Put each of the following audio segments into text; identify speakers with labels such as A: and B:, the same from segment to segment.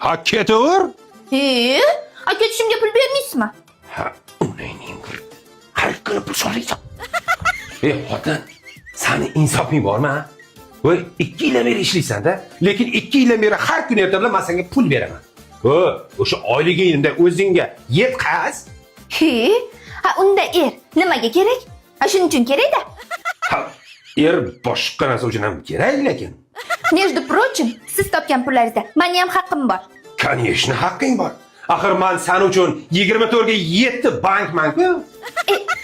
A: Ha ketaver.
B: Ketishimga pul bermaysizmi?
A: Ha, unayning bir. Har kuni pul so'raysan. Xotin, sani insofing bormi? Voy, 2 yildan beri ishlaysan-da, lekin 2 yildan beri har kuni ertalab men senga pul beraman. O'sha oyligingda o'zingga yetqaz.
B: Unda nimaga kerak? Shuning uchun kerak-da.
A: Ha, boshqa narsa uchun ham kerak lekin.
B: Между прочим, siz topgan pullaringizda meni ham haqqim bor.
A: Конечно, haqqing bor. Axir men sen uchun 24 ga 7 bankman-ku.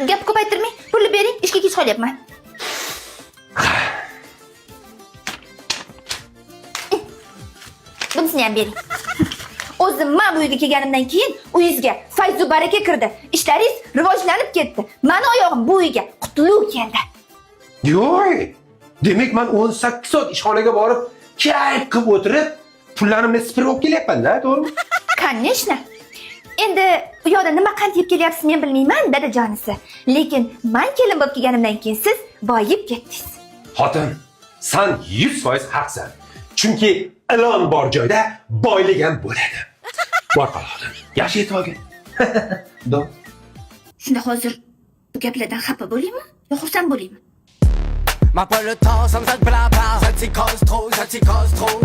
B: Gap ko'paytirmang, pulni bering, ishga kech qolyapman. Dumsini ham bering. O'zim men bu uyga kelganimdan keyin uyingizga fayzu baraka kirdi. Ishlaringiz rivojlanib ketdi. Meni oyog'im bu uyga qutlug' keldi.
A: Yo'q. Demak men 18 soat ishxonaga borib, kayf qilib o'tirib, pullarimni sipirib olib kelyapman-da, to'g'rimi?
B: Конечно. Endi u yoqda nima qand yeb kelyapsiz men bilmayman, dadajonisi. Lekin men kelin bo'lib kelganimdan keyin siz boyib ketdingiz.
A: Xotin, sen 100% haqsan. Chunki ilon bor joyda boylik ham bo'ladi. Bor qol xotin. Yaxshi yetib olgin. Do.
B: Shunda hozir bu gaplardan xafa bo'laymi yo xursand bo'laymi?
C: Ma pas le temps, ça me sac blabla, ça t'y cause trop, ça t'y cause trop.